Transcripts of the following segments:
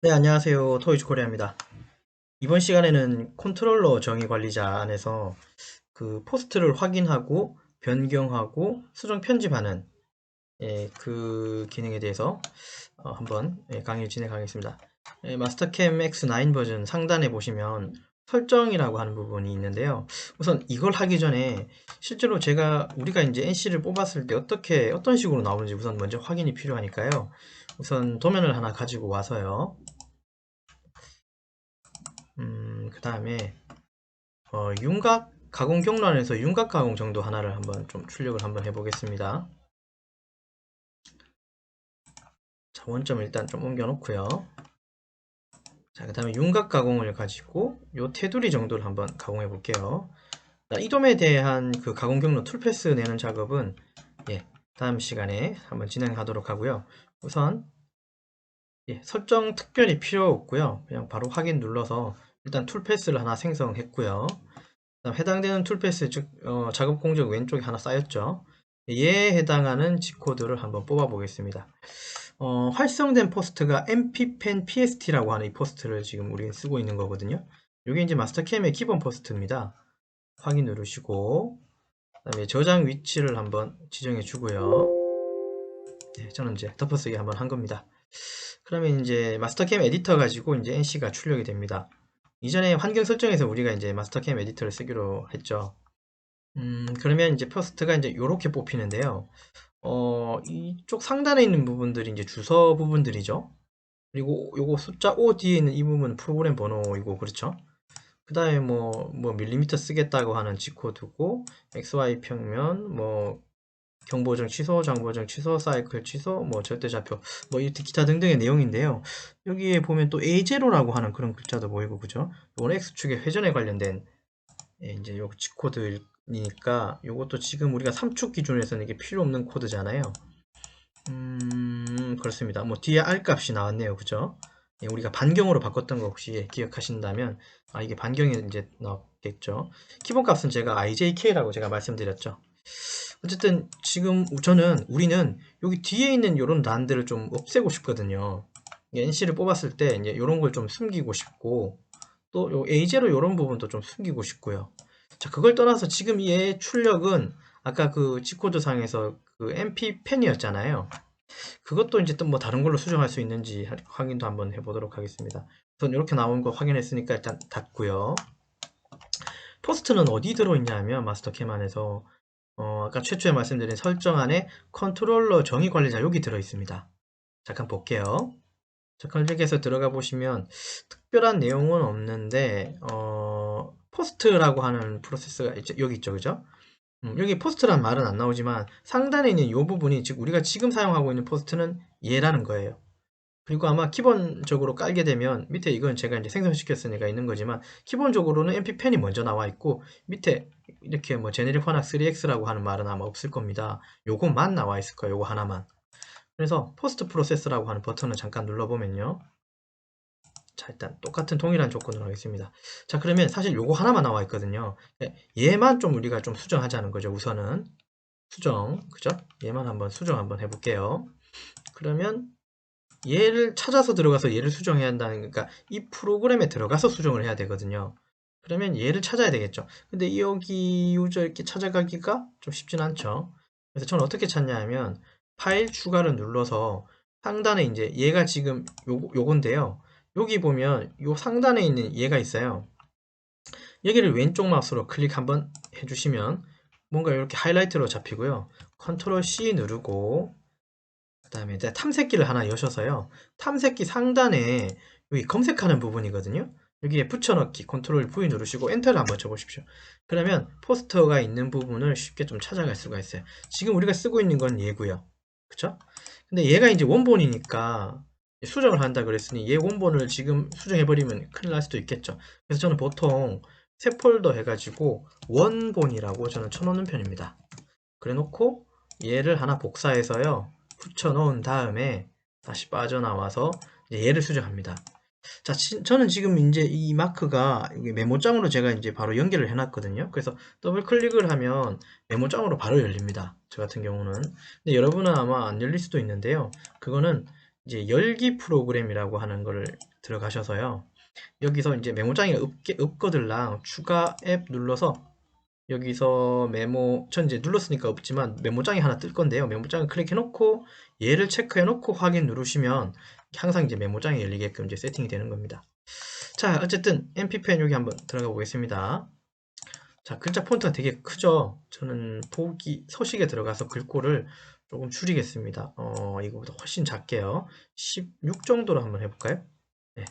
네, 안녕하세요. 토이즈 코리아입니다. 이번 시간에는 컨트롤러 정의 관리자 안에서 그 포스트를 확인하고 변경하고 수정 편집하는 그 기능에 대해서 한번 강의를 진행하겠습니다. 마스터캠 X9 버전 상단에 보시면 설정이라고 하는 부분이 있는데요. 우선 이걸 하기 전에 실제로 우리가 이제 NC를 뽑았을 때 어떤 식으로 나오는지 우선 먼저 확인이 필요하니까요. 우선 도면을 하나 가지고 와서요. 그 다음에 윤곽 가공 경로안에서 윤곽 가공 정도 하나를 한번 좀 출력을 한번 해보겠습니다. 자, 원점을 일단 좀 옮겨 놓고요. 자, 그 다음에 윤곽 가공을 가지고 요 테두리 정도를 한번 가공해 볼게요. 자, 이돔에 대한 그 가공 경로 툴패스 내는 작업은 다음 시간에 한번 진행하도록 하고요. 우선 설정 특별히 필요 없고요. 그냥 바로 확인 눌러서 일단 툴패스를 하나 생성했고요. 그다음 해당되는 툴패스 즉 작업 공정 왼쪽에 하나 쌓였죠. 얘에 해당하는 G코드를 한번 뽑아 보겠습니다. 활성된 포스트가 mppend pst라고 하는 이 포스트를 지금 우리는 쓰고 있는 거거든요. 이게 이제 마스터캠의 기본 포스트입니다. 확인 누르시고 그다음에 저장 위치를 한번 지정해 주고요. 저는 이제 덮어쓰기 한번 한 겁니다. 그러면 이제 마스터캠 에디터 가지고 이제 NC가 출력이 됩니다. 이전에 환경 설정에서 우리가 이제 마스터캠 에디터를 쓰기로 했죠. 그러면 이제 퍼스트가 이제 요렇게 뽑히는데요. 이쪽 상단에 있는 부분들이 이제 주소 부분들이죠. 그리고 요거 숫자 5 뒤에 있는 이 부분은 프로그램 번호이고, 그렇죠? 그 다음에 뭐 밀리미터 쓰겠다고 하는 G코드고, XY 평면, 뭐, 경보정 취소, 장보정 취소, 사이클 취소, 뭐 절대좌표, 뭐 이렇게 기타 등등의 내용인데요. 여기에 보면 또 A0라고 하는 그런 글자도 보이고, 그죠? 이건 X축의 회전에 관련된 이제 요 G코드니까 요것도 지금 우리가 3축 기준에서는 이게 필요 없는 코드잖아요. 그렇습니다. 뭐 뒤에 R 값이 나왔네요. 그죠? 우리가 반경으로 바꿨던 거 혹시 기억하신다면 이게 반경이 이제 나왔겠죠. 기본 값은 제가 IJK라고 제가 말씀드렸죠. 어쨌든 지금 우리는 여기 뒤에 있는 요런 란들을 좀 없애고 싶거든요. NC를 뽑았을 때 이제 요런 걸 좀 숨기고 싶고 또 요 A0 요런 부분도 좀 숨기고 싶고요. 자, 그걸 떠나서 지금 얘 출력은 아까 그 G코드 상에서 그 MP 펜이었잖아요. 그것도 이제 또 뭐 다른 걸로 수정할 수 있는지 확인도 한번 해보도록 하겠습니다. 우선 이렇게 나온 거 확인했으니까 일단 닫고요. 포스트는 어디 들어있냐 하면 마스터캠 안에서 아까 최초에 말씀드린 설정 안에 컨트롤러 정의 관리자 여기 들어있습니다. 잠깐 볼게요. 자, 검색해서 들어가 보시면 특별한 내용은 없는데 포스트라고 하는 프로세스가 여기 있죠, 그죠? 여기 포스트란 말은 안 나오지만 상단에 있는 이 부분이 즉 우리가 지금 사용하고 있는 포스트는 얘라는 거예요. 그리고 아마 기본적으로 깔게 되면 밑에 이건 제가 이제 생성시켰으니까 있는 거지만 기본적으로는 mppend이 먼저 나와 있고 밑에 이렇게 뭐 제네릭 환학 3x라고 하는 말은 아마 없을 겁니다. 요것만 나와 있을 거예요. 요거 하나만. 그래서 포스트 프로세스라고 하는 버튼을 잠깐 눌러보면요. 자, 일단 똑같은 동일한 조건으로 하겠습니다. 자, 그러면 사실 요거 하나만 나와 있거든요. 얘만 좀 우리가 좀 수정하자는 거죠. 우선은 수정, 그죠? 얘만 한번 수정 한번 해볼게요. 그러면 얘를 찾아서 들어가서 얘를 수정해야 한다는, 그러니까 이 프로그램에 들어가서 수정을 해야 되거든요. 그러면 얘를 찾아야 되겠죠. 근데 여기 유저 이렇게 찾아가기가 좀 쉽진 않죠. 그래서 저는 어떻게 찾냐 하면 파일 추가를 눌러서 상단에 이제 얘가 지금 요건데요. 여기 보면 요 상단에 있는 얘가 있어요. 여기를 왼쪽 마우스로 클릭 한번 해주시면 뭔가 이렇게 하이라이트로 잡히고요. 컨트롤 C 누르고 그 다음에 이제 탐색기를 하나 여셔서요. 탐색기 상단에 여기 검색하는 부분이거든요. 여기에 붙여넣기 컨트롤 V 누르시고 엔터를 한번 쳐보십시오. 그러면 포스터가 있는 부분을 쉽게 좀 찾아갈 수가 있어요. 지금 우리가 쓰고 있는 건 얘고요. 그쵸? 근데 얘가 이제 원본이니까 수정을 한다 그랬으니 얘 원본을 지금 수정해버리면 큰일 날 수도 있겠죠. 그래서 저는 보통 새 폴더 해가지고 원본이라고 저는 쳐놓는 편입니다. 그래 놓고 얘를 하나 복사해서요. 붙여 놓은 다음에 다시 빠져나와서 얘를 수정합니다. 자, 저는 지금 이제 이 마크가 메모장으로 제가 이제 바로 연결을 해놨거든요. 그래서 더블 클릭을 하면 메모장으로 바로 열립니다. 저 같은 경우는. 근데 여러분은 아마 안 열릴 수도 있는데요. 그거는 이제 열기 프로그램이라고 하는 걸 들어가셔서요. 여기서 이제 메모장에 없거들랑 추가 앱 눌러서 여기서 메모, 전 이제 눌렀으니까 없지만 메모장이 하나 뜰 건데요. 메모장을 클릭해 놓고 얘를 체크해 놓고 확인 누르시면 항상 이제 메모장이 열리게끔 이제 세팅이 되는 겁니다. 자, 어쨌든 MP 펜 여기 한번 들어가 보겠습니다. 자, 글자 폰트가 되게 크죠? 저는 서식에 들어가서 글꼴을 조금 줄이겠습니다. 이거보다 훨씬 작게요. 16 정도로 한번 해볼까요? 네.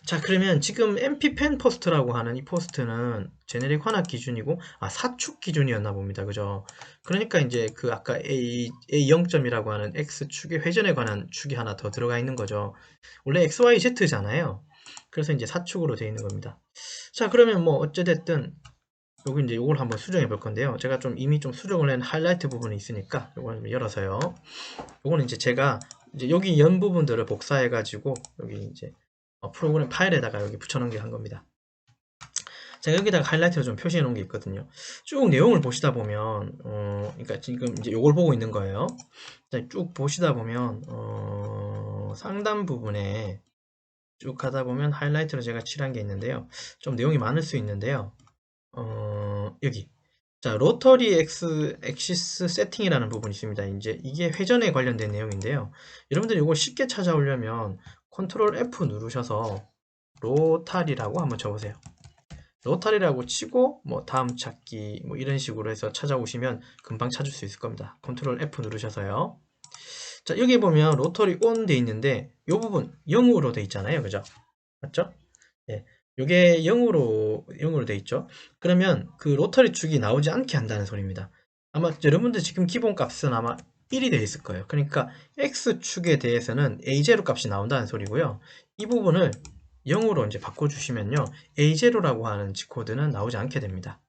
자, 그러면 지금 MP 펜 포스트라고 하는 이 포스트는 제네릭 환압 기준이고, 4축 기준이었나 봅니다. 그죠? 그러니까 이제 그 아까 A0점이라고 하는 X축의 회전에 관한 축이 하나 더 들어가 있는 거죠. 원래 XYZ잖아요. 그래서 이제 4축으로 되어 있는 겁니다. 자, 그러면 뭐 어찌됐든 여기 이제 요걸 한번 수정해 볼 건데요. 제가 좀 이미 좀 수정을 한 하이라이트 부분이 있으니까 요걸 열어서요. 요거는 이제 제가 이제 여기 연 부분들을 복사해 가지고 여기 이제 프로그램 파일에다가 여기 붙여놓은 게 한 겁니다. 제가 여기다가 하이라이트로 좀 표시해 놓은 게 있거든요. 쭉 내용을 보시다 보면, 그러니까 지금 이제 요걸 보고 있는 거예요. 쭉 보시다 보면, 상단 부분에 쭉 가다 보면 하이라이트로 제가 칠한 게 있는데요. 좀 내용이 많을 수 있는데요. 여기. 자, 로터리 엑시스 세팅이라는 부분이 있습니다. 이제 이게 회전에 관련된 내용인데요. 여러분들이 이걸 쉽게 찾아오려면 컨트롤 F 누르셔서 로타리라고 한번 쳐보세요. 로타리라고 치고 뭐 다음 찾기 뭐 이런 식으로 해서 찾아오시면 금방 찾을 수 있을 겁니다. 컨트롤 F 누르셔서요. 자, 여기 보면 로터리 온 돼 있는데 이 부분 0으로 돼 있잖아요. 그죠? 맞죠? 예. 요게 0으로 돼 있죠. 그러면 그 로터리 축이 나오지 않게 한다는 소리입니다. 아마 여러분들 지금 기본 값은 아마 1이 되어 있을 거예요. 그러니까 X축에 대해서는 A0 값이 나온다는 소리고요. 이 부분을 0으로 이제 바꿔주시면요. A0라고 하는 G코드는 나오지 않게 됩니다.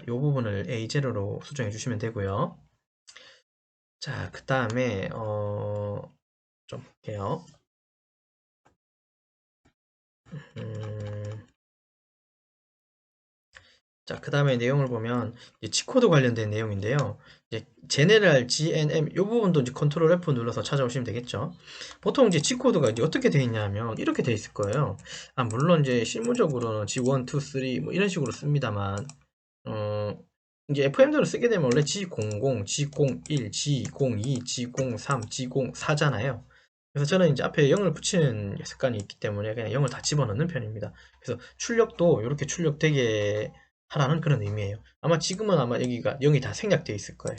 이 부분을 A0로 수정해 주시면 되고요. 자, 그 다음에 좀 볼게요. 자, 그 다음에 내용을 보면 G코드 관련된 내용인데요. 이제 General, GNM 이 부분도 이제 컨트롤 F 눌러서 찾아오시면 되겠죠. 보통 이제 G코드가 이제 어떻게 되어 있냐면 이렇게 되어 있을 거예요. 물론 이제 실무적으로는 G1, 2, 3 뭐 이런 식으로 씁니다만 이제 FM대로 쓰게 되면 원래 G00, G01, G02, G03, G04잖아요. 그래서 저는 이제 앞에 0을 붙이는 습관이 있기 때문에 그냥 0을 다 집어넣는 편입니다. 그래서 출력도 이렇게 출력되게 하라는 그런 의미예요. 아마 지금은 아마 여기가 0이 다 생략되어 있을 거예요.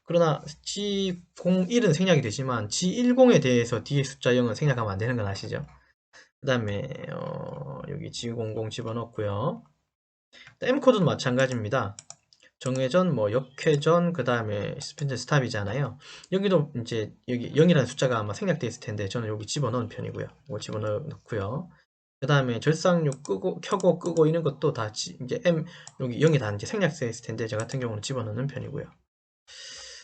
그러나 G01은 생략이 되지만 G10에 대해서 뒤에 숫자 0은 생략하면 안 되는 건 아시죠? 그 다음에 여기 G00 집어넣고요. M코드도 마찬가지입니다. 정회전, 뭐 역회전, 그 다음에 스펜드 스탑이잖아요. 여기도 이제 여기 0이라는 숫자가 아마 생략되어 있을 텐데 저는 여기 집어넣은 편이고요. 이거 집어넣고요. 그 다음에 절상류 켜고 끄고 이런 것도 다 이제 여기 0이 다 이제 생략되어 있을 텐데 저 같은 경우는 집어넣는 편이고요.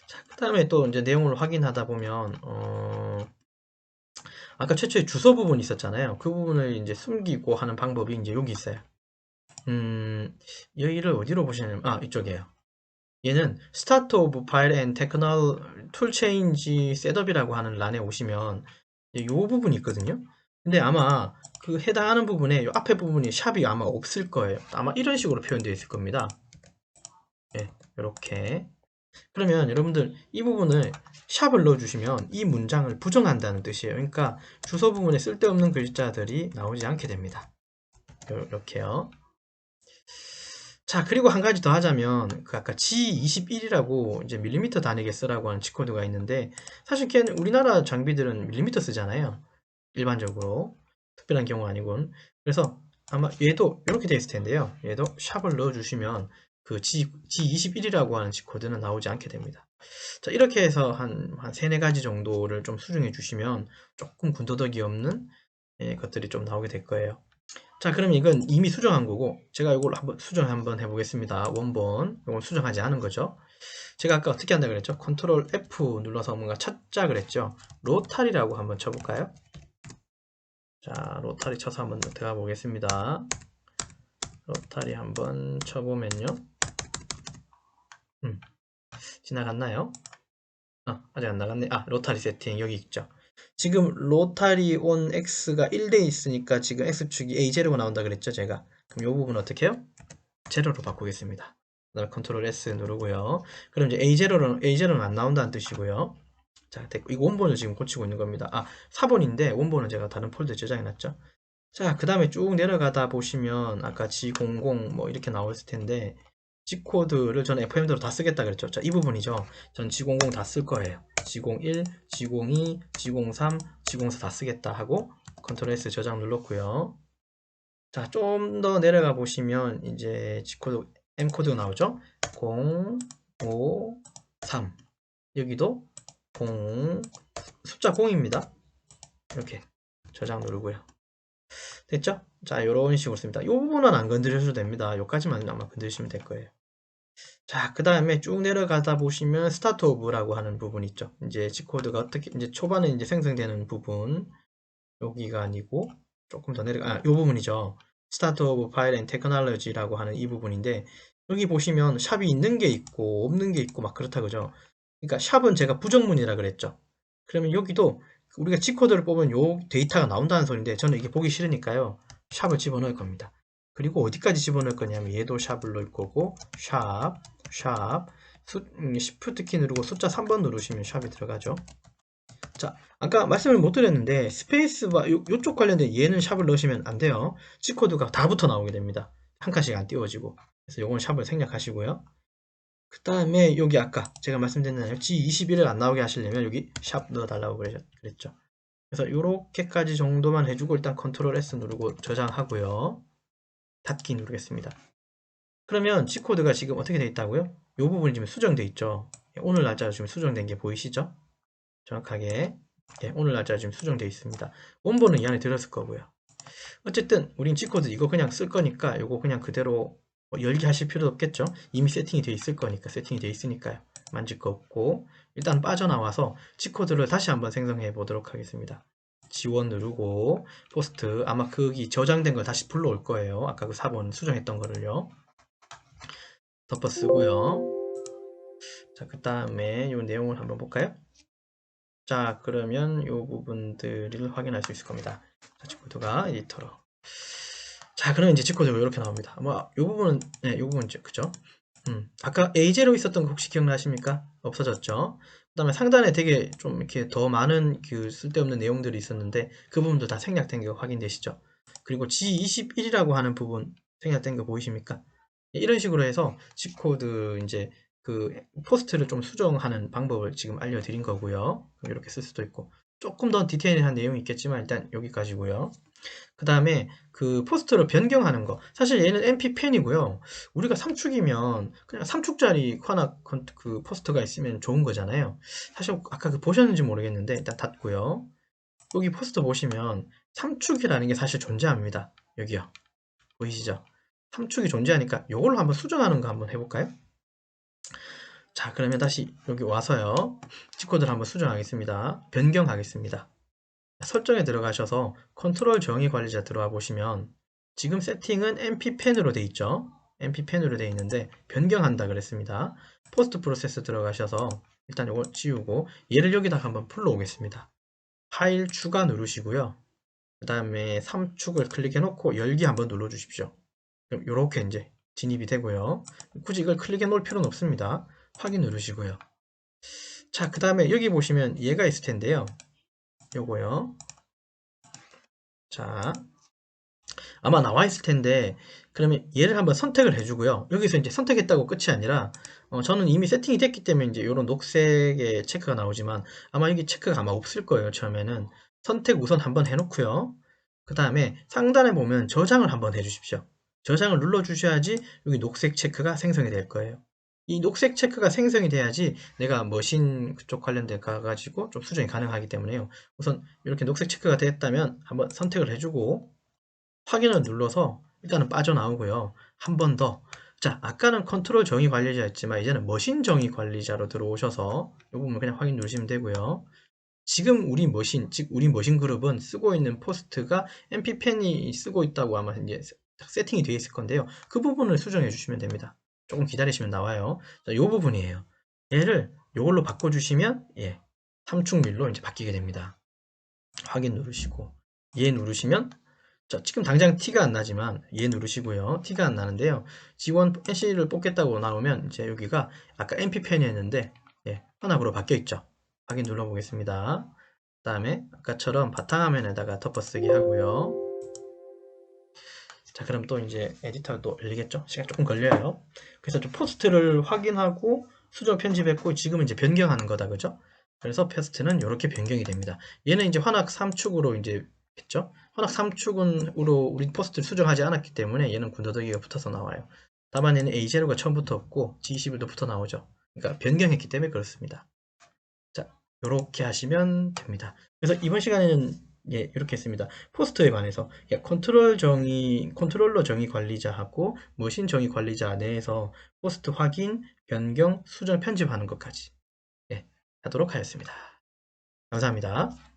자, 그 다음에 또 이제 내용을 확인하다 보면 아까 최초에 주소 부분이 있었잖아요. 그 부분을 이제 숨기고 하는 방법이 이제 여기 있어요. 여기를 어디로 보시냐면 이쪽이에요. 얘는 Start of File and Technical Tool Change Setup이라고 하는 란에 오시면 이 부분이 있거든요. 근데 아마 그 해당하는 부분에 이 앞에 부분이 샵이 아마 없을 거예요. 아마 이런 식으로 표현되어 있을 겁니다. 네, 이렇게. 그러면 여러분들 이 부분을 샵을 넣어주시면 이 문장을 부정한다는 뜻이에요. 그러니까 주소 부분에 쓸데없는 글자들이 나오지 않게 됩니다. 이렇게요. 자, 그리고 한 가지 더 하자면 그 아까 G21이라고 이제 밀리미터 단위계 쓰라고 하는 G코드가 있는데 사실 걔는 우리나라 장비들은 밀리미터 쓰잖아요. 일반적으로. 특별한 경우 아니군. 그래서 아마 얘도 이렇게 되어 있을 텐데요. 얘도 샵을 넣어주시면 그 G21이라고 하는 G코드는 나오지 않게 됩니다. 자, 이렇게 해서 한 3, 4가지 정도를 좀 수정해 주시면 조금 군더더기 없는 것들이 좀 나오게 될 거예요. 자, 그럼 이건 이미 수정한 거고 제가 이걸 한번 수정 한번 해보겠습니다. 원본 이걸 수정하지 않은 거죠. 제가 아까 어떻게 한다 그랬죠? 컨트롤 F 눌러서 뭔가 찾자 그랬죠. 로타리라고 한번 쳐볼까요? 자, 로타리 쳐서 한번 들어가 보겠습니다. 로타리 한번 쳐보면요. 지나갔나요? 아직 안 나갔네. 로타리 세팅 여기 있죠. 지금 로타리 온 x가 1돼 있으니까 지금 x축이 a0가 나온다 그랬죠, 제가. 그럼 이 부분 어떻게 해요? 제로로 바꾸겠습니다. 그다음에 컨트롤 S 누르고요. 그럼 이제 A0는 안 나온다는 뜻이고요. 자, 됐고. 이거 원본을 지금 고치고 있는 겁니다. 아, 4번인데 원본은 제가 다른 폴더에 저장해 놨죠. 자, 그 다음에 쭉 내려가다 보시면 아까 G00 뭐 이렇게 나왔을 텐데 G코드를 저는 FM대로 다 쓰겠다 그랬죠. 자, 이 부분이죠. 전 G00 다 쓸 거예요. G01, G02, G03, G04 다 쓰겠다 하고 컨트롤 S 저장 눌렀고요. 자, 좀 더 내려가 보시면 이제 G코드, M코드가 나오죠. 0, 5, 3 여기도 0, 숫자 0입니다. 이렇게 저장 누르고요. 됐죠? 자, 이런 식으로 씁니다. 이 부분은 안 건드려도 됩니다. 여기까지만 아마 건드리시면 될 거예요. 자, 그 다음에 쭉 내려가다 보시면 스타트 오브라고 하는 부분 있죠. 이제 G코드가 어떻게, 이제 초반에 이제 생성되는 부분, 여기가 아니고, 조금 더 이 부분이죠. 스타트 오브 파일 앤 테크놀로지라고 하는 이 부분인데, 여기 보시면 샵이 있는 게 있고, 없는 게 있고, 막 그렇다, 그죠? 그러니까 샵은 제가 부정문이라 그랬죠. 그러면 여기도 우리가 G코드를 뽑으면 요 데이터가 나온다는 소리인데, 저는 이게 보기 싫으니까요. 샵을 집어넣을 겁니다. 그리고 어디까지 집어넣을 거냐면 얘도 샵을 넣을 거고 샵 Shift 키 누르고 숫자 3번 누르시면 샵이 들어가죠. 자, 아까 말씀을 못 드렸는데 스페이스바 요쪽 관련된 얘는 샵을 넣으시면 안 돼요. G코드가 다 붙어 나오게 됩니다. 한 칸씩 안 띄워지고. 그래서 요건 샵을 생략하시고요. 그 다음에 여기 아까 제가 말씀드린 G21을 안 나오게 하시려면 여기 샵 넣어달라고 그랬죠. 그래서 요렇게까지 정도만 해주고 일단 컨트롤 S 누르고 저장하고요. 닫기 누르겠습니다. 그러면 G코드가 지금 어떻게 되어 있다고요? 이 부분이 지금 수정되어 있죠. 오늘 날짜가 지금 수정된 게 보이시죠? 정확하게 오늘 날짜가 지금 수정되어 있습니다. 원본은 이 안에 들었을 거고요. 어쨌든 우린 G코드 이거 그냥 쓸 거니까 이거 그냥 그대로 열기 하실 필요도 없겠죠. 이미 세팅이 되어 있을 거니까 세팅이 되어 있으니까요. 만질 거 없고 일단 빠져나와서 G코드를 다시 한번 생성해 보도록 하겠습니다. 지원 누르고 포스트 아마 거기 저장된 걸 다시 불러올 거예요. 아까 그 4번 수정했던 거를요. 덮어 쓰고요. 자, 그 다음에 이 내용을 한번 볼까요? 자, 그러면 이 부분들을 확인할 수 있을 겁니다. 자, G코드가 에디터로. 자, 그러면 이제 G코드가 이렇게 나옵니다. 뭐, 이 부분은, 네, 이 부분, 그죠? 아까 A0 있었던 거 혹시 기억나십니까? 없어졌죠? 그 다음에 상단에 되게 좀 이렇게 더 많은 그 쓸데없는 내용들이 있었는데 그 부분도 다 생략된 게 확인되시죠? 그리고 G21이라고 하는 부분 생략된 거 보이십니까? 이런 식으로 해서 G코드 이제 그 포스트를 좀 수정하는 방법을 지금 알려드린 거고요. 이렇게 쓸 수도 있고 조금 더 디테일한 내용이 있겠지만 일단 여기까지고요. 그 다음에 그 포스트로 변경하는 거 사실 얘는 MP10이고요. 우리가 3축이면 그냥 3축짜리 그 포스트가 있으면 좋은 거잖아요. 사실 아까 그 보셨는지 모르겠는데 일단 닫고요. 여기 포스트 보시면 3축이라는 게 사실 존재합니다. 여기요. 보이시죠? 3축이 존재하니까 이걸로 한번 수정하는 거 한번 해볼까요? 자, 그러면 다시 여기 와서요. G코드를 한번 수정하겠습니다. 변경하겠습니다. 설정에 들어가셔서 컨트롤 정의 관리자 들어와 보시면 지금 세팅은 MP10으로 돼 있죠. MP10으로 돼 있는데 변경한다 그랬습니다. 포스트 프로세스 들어가셔서 일단 이거 지우고 얘를 여기다가 한번 불러오겠습니다. 파일 추가 누르시고요. 그 다음에 3축을 클릭해 놓고 열기 한번 눌러 주십시오. 그럼 이렇게 이제 진입이 되고요. 굳이 이걸 클릭해 놓을 필요는 없습니다. 확인 누르시고요. 자, 그 다음에 여기 보시면 얘가 있을 텐데요. 요거요. 자, 아마 나와 있을 텐데 그러면 얘를 한번 선택을 해주고요. 여기서 이제 선택했다고 끝이 아니라 저는 이미 세팅이 됐기 때문에 이제 이런 녹색의 체크가 나오지만 아마 여기 체크가 아마 없을 거예요. 처음에는 선택 우선 한번 해놓고요. 그 다음에 상단에 보면 저장을 한번 해주십시오. 저장을 눌러주셔야지 여기 녹색 체크가 생성이 될 거예요. 이 녹색 체크가 생성이 돼야지 내가 머신 그쪽 관련돼 가가지고 좀 수정이 가능하기 때문에요. 우선 이렇게 녹색 체크가 됐다면 한번 선택을 해주고 확인을 눌러서 일단은 빠져나오고요. 한 번 더. 자, 아까는 컨트롤 정의 관리자였지만 이제는 머신 정의 관리자로 들어오셔서 이 부분 그냥 확인 누르시면 되고요. 지금 우리 머신, 즉 우리 머신 그룹은 쓰고 있는 포스트가 MP10이 쓰고 있다고 아마 이제 세팅이 되어 있을 건데요. 그 부분을 수정해 주시면 됩니다. 조금 기다리시면 나와요. 자, 이 부분이에요. 얘를 이걸로 바꿔주시면 3축 밀로 이제 바뀌게 됩니다. 확인 누르시고 얘 누르시면 자, 지금 당장 티가 안 나지만 얘 누르시고요. 티가 안 나는데요. 지원 NC를 뽑겠다고 나오면 이제 여기가 아까 MP펜이었는데 예, 혼합으로 바뀌어 있죠. 확인 눌러보겠습니다. 그 다음에 아까처럼 바탕화면에다가 덮어쓰기 하고요. 자, 그럼 또 이제 에디터가 또 열리겠죠? 시간 조금 걸려요. 그래서 좀 포스트를 확인하고 수정 편집했고 지금은 이제 변경하는 거다, 그죠? 그래서 포스트는 이렇게 변경이 됩니다. 얘는 이제 환학 3축으로 이제 했죠? 환학 3축으로 우리 포스트를 수정하지 않았기 때문에 얘는 군더더기가 붙어서 나와요. 다만 얘는 A0가 처음부터 없고 G21도 붙어 나오죠. 그러니까 변경했기 때문에 그렇습니다. 자, 이렇게 하시면 됩니다. 그래서 이번 시간에는 예, 이렇게 했습니다. 포스트에 관해서 예, 컨트롤러 정의 관리자하고 머신 정의 관리자 내에서 포스트 확인, 변경, 수정, 편집하는 것까지 예, 하도록 하였습니다. 감사합니다.